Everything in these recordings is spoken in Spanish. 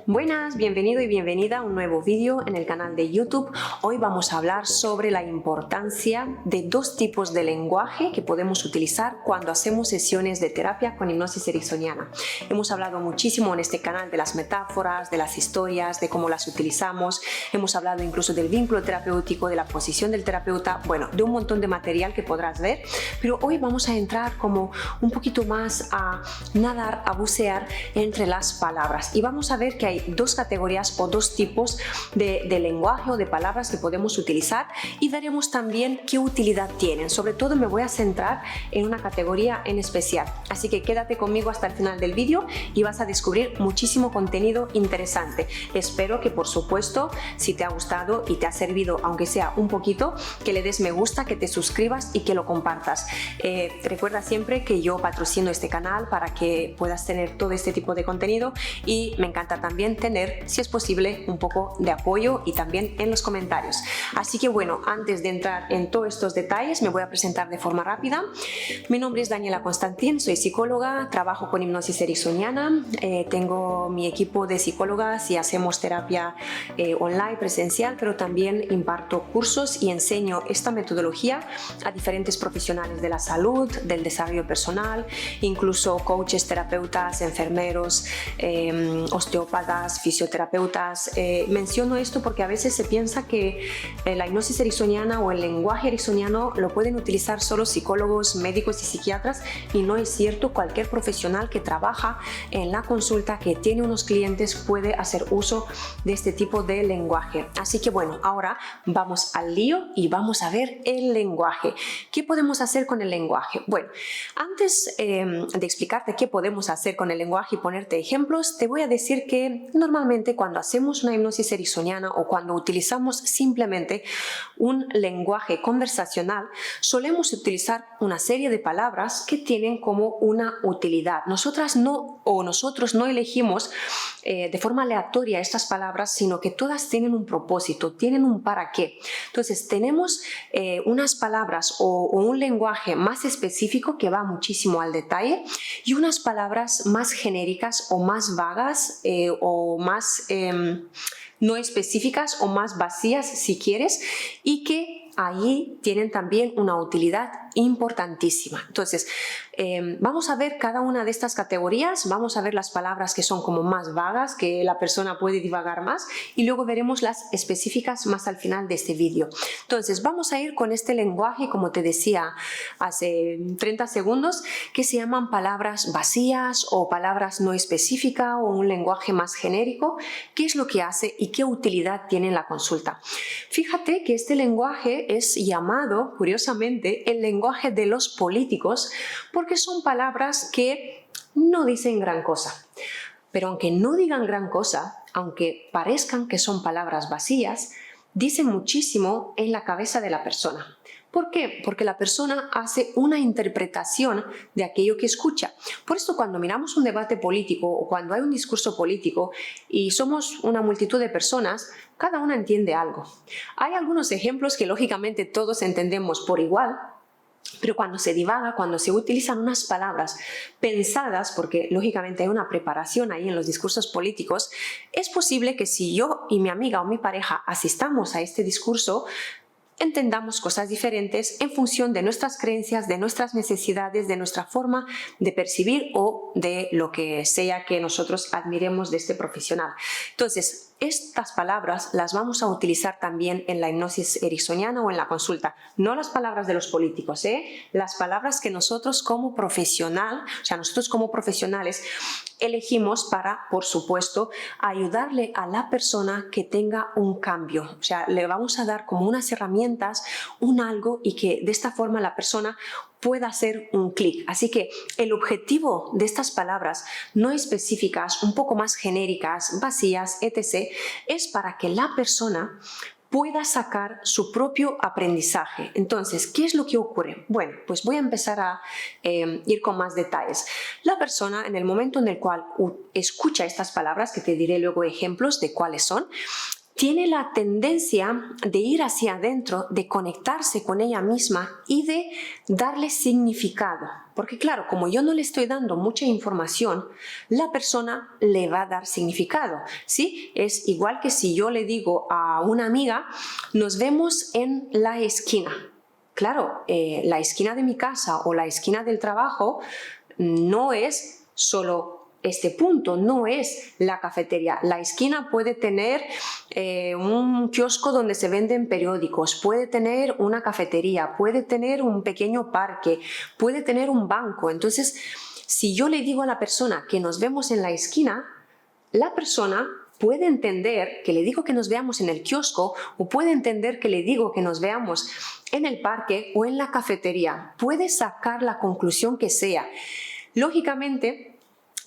Buenas, bienvenido y bienvenida a un nuevo vídeo en el canal de YouTube. Hoy vamos a hablar sobre la importancia de dos tipos de lenguaje que podemos utilizar cuando hacemos sesiones de terapia con hipnosis ericksoniana. Hemos hablado muchísimo en este canal de las metáforas, de las historias, de cómo las utilizamos. Hemos hablado incluso del vínculo terapéutico, de la posición del terapeuta, bueno, de un montón de material que podrás ver, pero hoy vamos a entrar como un poquito más a nadar, a bucear entre las palabras y vamos a ver que hay dos categorías o dos tipos de lenguaje o de palabras que podemos utilizar y veremos también qué utilidad tienen. Sobre todo me voy a centrar en una categoría en especial, así que quédate conmigo hasta el final del vídeo y vas a descubrir muchísimo contenido interesante. Espero que, por supuesto, si te ha gustado y te ha servido, aunque sea un poquito, que le des me gusta, que te suscribas y que lo compartas. Recuerda siempre que yo patrocino este canal para que puedas tener todo este tipo de contenido y me encanta también tener, si es posible, un poco de apoyo y también en los comentarios. Así que bueno, antes de entrar en todos estos detalles me voy a presentar de forma rápida. Mi nombre es Daniela Constantin, soy psicóloga, trabajo con hipnosis ericksoniana, tengo mi equipo de psicólogas y hacemos terapia online, presencial, pero también imparto cursos y enseño esta metodología a diferentes profesionales de la salud, del desarrollo personal, incluso coaches, terapeutas, enfermeros, osteópatas, fisioterapeutas. Menciono esto porque a veces se piensa que la hipnosis ericksoniana o el lenguaje ericksoniano lo pueden utilizar solo psicólogos, médicos y psiquiatras, y no es cierto. Cualquier profesional que trabaja en la consulta, que tiene unos clientes, puede hacer uso de este tipo de lenguaje. Así que bueno, ahora vamos al lío y vamos a ver el lenguaje. ¿Qué podemos hacer con el lenguaje? Bueno, antes de explicarte qué podemos hacer con el lenguaje y ponerte ejemplos, te voy a decir que normalmente cuando hacemos una hipnosis ericksoniana o cuando utilizamos simplemente un lenguaje conversacional, solemos utilizar una serie de palabras que tienen como una utilidad. Nosotros no elegimos de forma aleatoria estas palabras, sino que todas tienen un propósito, tienen un para qué. Entonces tenemos unas palabras o un lenguaje más específico que va muchísimo al detalle y unas palabras más genéricas o más vagas o más no específicas o más vacías, si quieres, y que ahí tienen también una utilidad importantísima. Entonces, vamos a ver cada una de estas categorías, vamos a ver las palabras que son como más vagas, que la persona puede divagar más, y luego veremos las específicas más al final de este vídeo. Entonces, vamos a ir con este lenguaje, como te decía hace 30 segundos, que se llaman palabras vacías o palabras no específicas o un lenguaje más genérico. ¿Qué es lo que hace y qué utilidad tiene en la consulta? Fíjate que este lenguaje es llamado, curiosamente, el lenguaje de los políticos, porque son palabras que no dicen gran cosa. Pero aunque no digan gran cosa, aunque parezcan que son palabras vacías, dicen muchísimo en la cabeza de la persona. ¿Por qué? Porque la persona hace una interpretación de aquello que escucha. Por esto, cuando miramos un debate político o cuando hay un discurso político y somos una multitud de personas, cada una entiende algo. Hay algunos ejemplos que lógicamente todos entendemos por igual, pero cuando se divaga, cuando se utilizan unas palabras pensadas, porque lógicamente hay una preparación ahí en los discursos políticos, es posible que si yo y mi amiga o mi pareja asistamos a este discurso, entendamos cosas diferentes en función de nuestras creencias, de nuestras necesidades, de nuestra forma de percibir o de lo que sea que nosotros admiremos de este profesional. Entonces, estas palabras las vamos a utilizar también en la hipnosis ericksoniana o en la consulta. No las palabras de los políticos, las palabras que nosotros como profesional, o sea, nosotros como profesionales elegimos para, por supuesto, ayudarle a la persona que tenga un cambio. O sea, le vamos a dar como unas herramientas, un algo, y que de esta forma la persona pueda hacer un clic. Así que el objetivo de estas palabras no específicas, un poco más genéricas, vacías, etc., es para que la persona pueda sacar su propio aprendizaje. Entonces, ¿qué es lo que ocurre? Bueno, pues voy a empezar a ir con más detalles. La persona, en el momento en el cual escucha estas palabras, que te diré luego ejemplos de cuáles son, tiene la tendencia de ir hacia adentro, de conectarse con ella misma y de darle significado. Porque claro, como yo no le estoy dando mucha información, la persona le va a dar significado, ¿sí? Es igual que si yo le digo a una amiga, nos vemos en la esquina. Claro, la esquina de mi casa o la esquina del trabajo no es solo este punto, no es la cafetería. La esquina puede tener un kiosco donde se venden periódicos, puede tener una cafetería, puede tener un pequeño parque, puede tener un banco. Entonces, si yo le digo a la persona que nos vemos en la esquina, la persona puede entender que le digo que nos veamos en el kiosco o puede entender que le digo que nos veamos en el parque o en la cafetería. Puede sacar la conclusión que sea. Lógicamente,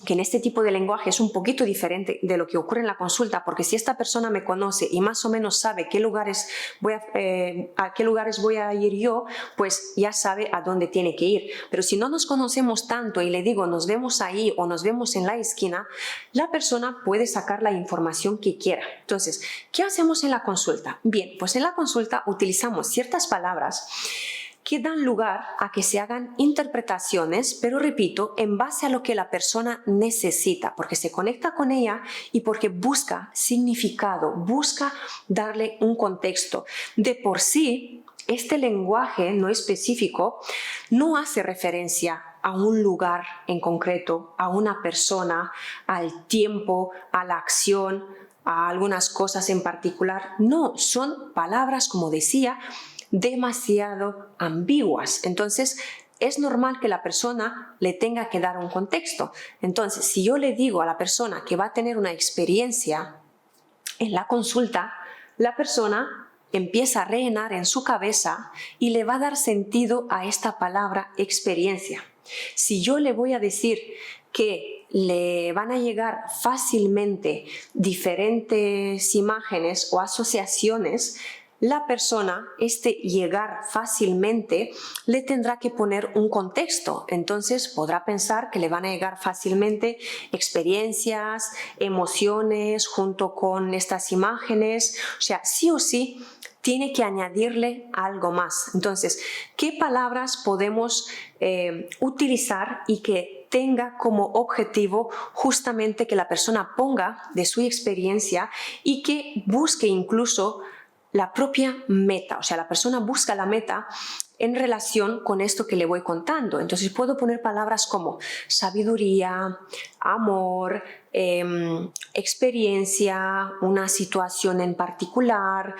que en este tipo de lenguaje es un poquito diferente de lo que ocurre en la consulta, porque si esta persona me conoce y más o menos sabe a qué lugares voy a ir yo, pues ya sabe a dónde tiene que ir. Pero si no nos conocemos tanto y le digo nos vemos ahí o nos vemos en la esquina, la persona puede sacar la información que quiera. Entonces, ¿qué hacemos en la consulta? Bien, pues en la consulta utilizamos ciertas palabras que dan lugar a que se hagan interpretaciones, pero repito, en base a lo que la persona necesita, porque se conecta con ella y porque busca significado, busca darle un contexto. De por sí, este lenguaje no específico no hace referencia a un lugar en concreto, a una persona, al tiempo, a la acción, a algunas cosas en particular. No, son palabras, como decía, demasiado ambiguas. Entonces, es normal que la persona le tenga que dar un contexto. Entonces, si yo le digo a la persona que va a tener una experiencia en la consulta, la persona empieza a rellenar en su cabeza y le va a dar sentido a esta palabra experiencia. Si yo le voy a decir que le van a llegar fácilmente diferentes imágenes o asociaciones, la persona, llegar fácilmente, le tendrá que poner un contexto. Entonces podrá pensar que le van a llegar fácilmente experiencias, emociones junto con estas imágenes. O sea, sí o sí tiene que añadirle algo más. Entonces, ¿qué palabras podemos utilizar y que tenga como objetivo justamente que la persona ponga de su experiencia y que busque incluso la propia meta? O sea, la persona busca la meta en relación con esto que le voy contando. Entonces puedo poner palabras como sabiduría, amor, experiencia, una situación en particular,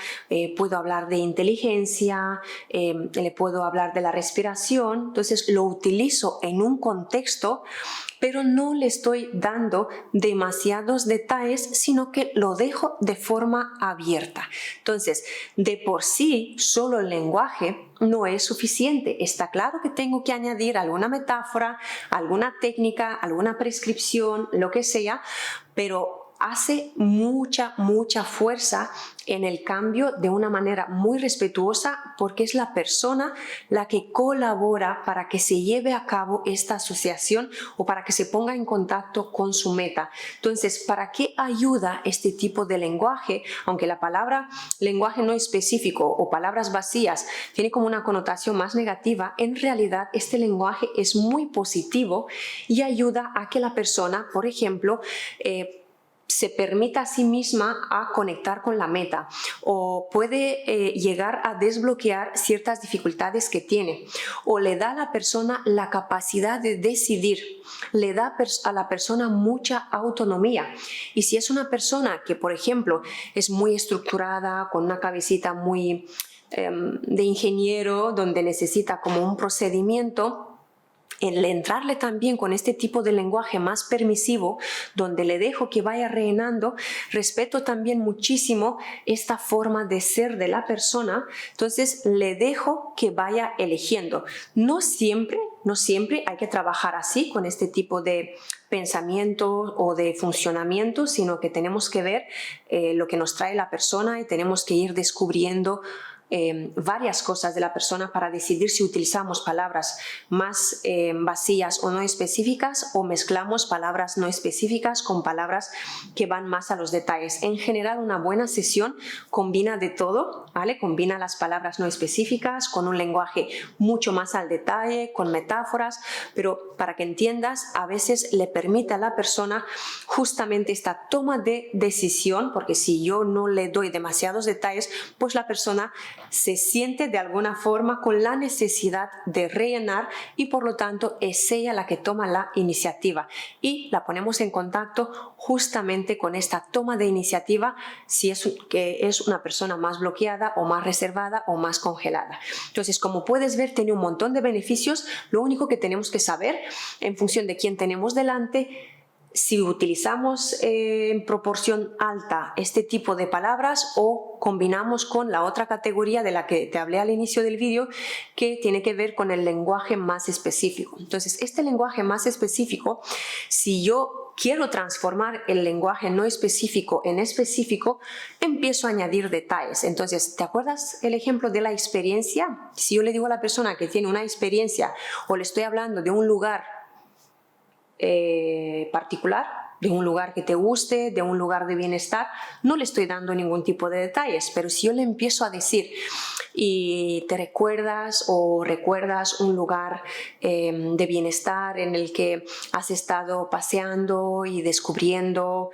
puedo hablar de inteligencia, le puedo hablar de la respiración. Entonces lo utilizo en un contexto, pero no le estoy dando demasiados detalles, sino que lo dejo de forma abierta. Entonces, de por sí, solo el lenguaje no es suficiente. Está claro que tengo que añadir alguna metáfora, alguna técnica, alguna prescripción, lo que sea, pero hace mucha fuerza en el cambio de una manera muy respetuosa, porque es la persona la que colabora para que se lleve a cabo esta asociación o para que se ponga en contacto con su meta. Entonces, ¿para qué ayuda este tipo de lenguaje? Aunque la palabra lenguaje no específico o palabras vacías tiene como una connotación más negativa, en realidad este lenguaje es muy positivo y ayuda a que la persona, por ejemplo, se permita a sí misma a conectar con la meta, o puede llegar a desbloquear ciertas dificultades que tiene, o le da a la persona la capacidad de decidir, le da a la persona mucha autonomía. Y si es una persona que, por ejemplo, es muy estructurada, con una cabecita muy de ingeniero, donde necesita como un procedimiento, el entrarle también con este tipo de lenguaje más permisivo, donde le dejo que vaya rellenando, respeto también muchísimo esta forma de ser de la persona. Entonces le dejo que vaya eligiendo. No siempre hay que trabajar así, con este tipo de pensamiento o de funcionamiento, sino que tenemos que ver lo que nos trae la persona y tenemos que ir descubriendo varias cosas de la persona para decidir si utilizamos palabras más vacías o no específicas, o mezclamos palabras no específicas con palabras que van más a los detalles. En general, una buena sesión combina de todo, ¿vale? Combina las palabras no específicas con un lenguaje mucho más al detalle, con metáforas, pero para que entiendas, a veces le permite a la persona justamente esta toma de decisión, porque si yo no le doy demasiados detalles, pues la persona se siente de alguna forma con la necesidad de rellenar y por lo tanto es ella la que toma la iniciativa y la ponemos en contacto justamente con esta toma de iniciativa si es una persona más bloqueada o más reservada o más congelada. Entonces, como puedes ver, tiene un montón de beneficios. Lo único que tenemos que saber en función de quién tenemos delante, si utilizamos en proporción alta este tipo de palabras o combinamos con la otra categoría de la que te hablé al inicio del vídeo, que tiene que ver con el lenguaje más específico. Entonces, este lenguaje más específico, si yo quiero transformar el lenguaje no específico en específico, empiezo a añadir detalles. Entonces, ¿te acuerdas el ejemplo de la experiencia? Si yo le digo a la persona que tiene una experiencia o le estoy hablando de un lugar particular, de un lugar que te guste, de un lugar de bienestar, no le estoy dando ningún tipo de detalles, pero si yo le empiezo a decir y te recuerdas o recuerdas un lugar de bienestar en el que has estado paseando y descubriendo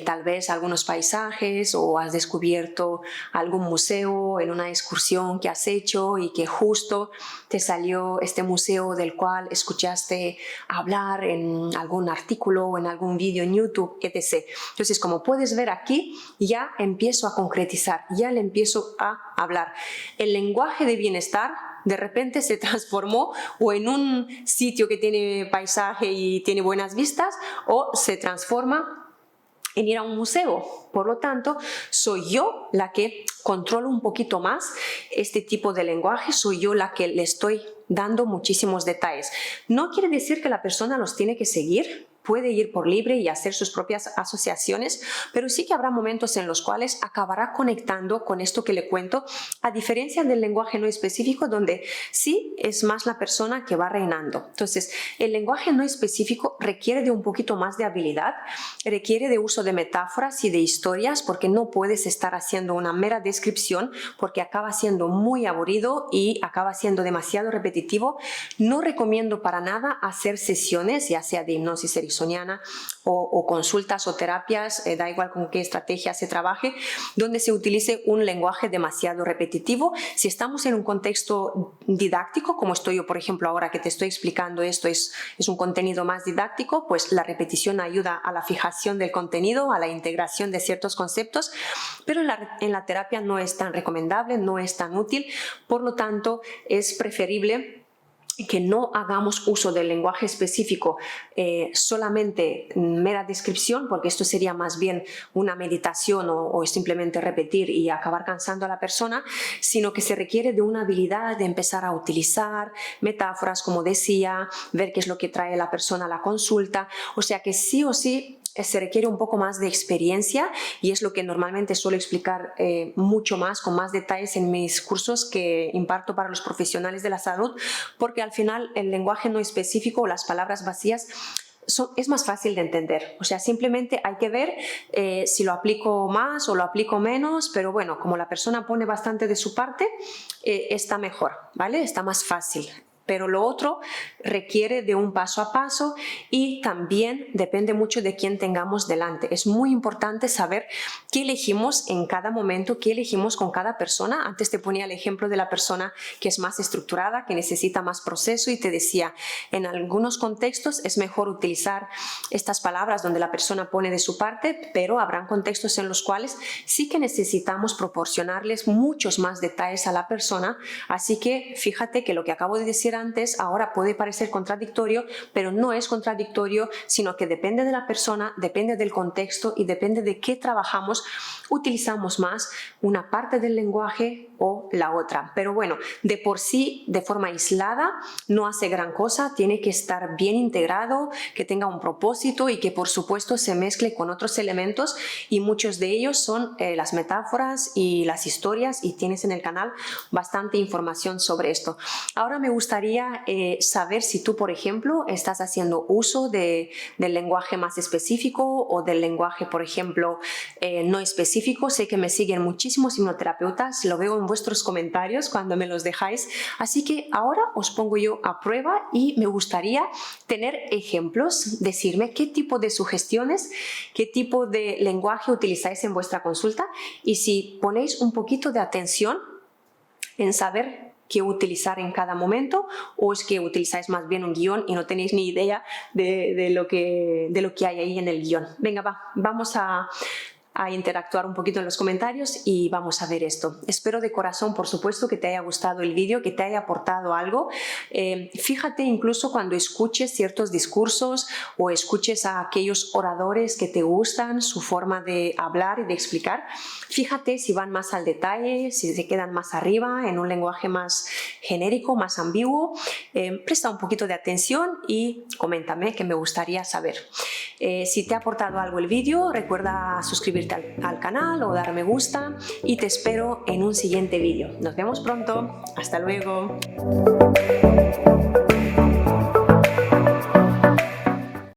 tal vez algunos paisajes, o has descubierto algún museo en una excursión que has hecho y que justo te salió este museo del cual escuchaste hablar en algún artículo o en algún vídeo en YouTube, etc. Entonces, como puedes ver aquí, ya empiezo a concretizar, ya le empiezo a hablar. El lenguaje de bienestar de repente se transformó o en un sitio que tiene paisaje y tiene buenas vistas, o se transforma en ir a un museo. Por lo tanto, soy yo la que controlo un poquito más este tipo de lenguaje, soy yo la que le estoy dando muchísimos detalles. No quiere decir que la persona los tiene que seguir, puede ir por libre y hacer sus propias asociaciones, pero sí que habrá momentos en los cuales acabará conectando con esto que le cuento, a diferencia del lenguaje no específico, donde sí es más la persona que va reinando. Entonces, el lenguaje no específico requiere de un poquito más de habilidad, requiere de uso de metáforas y de historias, porque no puedes estar haciendo una mera descripción, porque acaba siendo muy aburrido y acaba siendo demasiado repetitivo. No recomiendo para nada hacer sesiones, ya sea de hipnosis ericksoniana o consultas o terapias, da igual con qué estrategia se trabaje, donde se utilice un lenguaje demasiado repetitivo. Si estamos en un contexto didáctico, como estoy yo, por ejemplo, ahora que te estoy explicando esto, es un contenido más didáctico, pues la repetición ayuda a la fijación del contenido, a la integración de ciertos conceptos, pero en la terapia no es tan recomendable, no es tan útil. Por lo tanto, es preferible que no hagamos uso del lenguaje específico solamente mera descripción, porque esto sería más bien una meditación o simplemente repetir y acabar cansando a la persona, sino que se requiere de una habilidad de empezar a utilizar metáforas, como decía, ver qué es lo que trae la persona a la consulta. O sea que sí o sí se requiere un poco más de experiencia, y es lo que normalmente suelo explicar mucho más, con más detalles en mis cursos que imparto para los profesionales de la salud, porque al final el lenguaje no específico o las palabras vacías es más fácil de entender. O sea, simplemente hay que ver si lo aplico más o lo aplico menos, pero bueno, como la persona pone bastante de su parte, está mejor, ¿vale? Está más fácil. Pero lo otro requiere de un paso a paso y también depende mucho de quién tengamos delante. Es muy importante saber qué elegimos en cada momento, qué elegimos con cada persona. Antes te ponía el ejemplo de la persona que es más estructurada, que necesita más proceso, y te decía, en algunos contextos es mejor utilizar estas palabras donde la persona pone de su parte, pero habrán contextos en los cuales sí que necesitamos proporcionarles muchos más detalles a la persona. Así que fíjate que lo que acabo de decir hacer antes ahora puede parecer contradictorio, pero no es contradictorio, sino que depende de la persona, depende del contexto y depende de qué trabajamos, utilizamos más una parte del lenguaje o la otra. Pero bueno, de por sí, de forma aislada, no hace gran cosa, tiene que estar bien integrado, que tenga un propósito y que por supuesto se mezcle con otros elementos, y muchos de ellos son las metáforas y las historias, y tienes en el canal bastante información sobre esto. Ahora me gustaría saber si tú, por ejemplo, estás haciendo uso del lenguaje más específico o del lenguaje, por ejemplo, no específico. Sé que me siguen muchísimos hipnoterapeutas, lo veo en vuestros comentarios cuando me los dejáis, así que ahora os pongo yo a prueba y me gustaría tener ejemplos, decirme qué tipo de sugestiones, qué tipo de lenguaje utilizáis en vuestra consulta, y si ponéis un poquito de atención en saber qué utilizar en cada momento, o es que utilizáis más bien un guión y no tenéis ni idea de lo que hay ahí en el guión. Venga, vamos a interactuar un poquito en los comentarios y vamos a ver esto. Espero de corazón, por supuesto, que te haya gustado el vídeo, que te haya aportado algo. Fíjate incluso cuando escuches ciertos discursos o escuches a aquellos oradores que te gustan, su forma de hablar y de explicar. Fíjate si van más al detalle, si se quedan más arriba, en un lenguaje más genérico, más ambiguo. Presta un poquito de atención y coméntame, que me gustaría saber. Si te ha aportado algo el vídeo, recuerda suscribirte al canal o dar me gusta, y te espero en un siguiente vídeo. Nos vemos pronto. Hasta luego.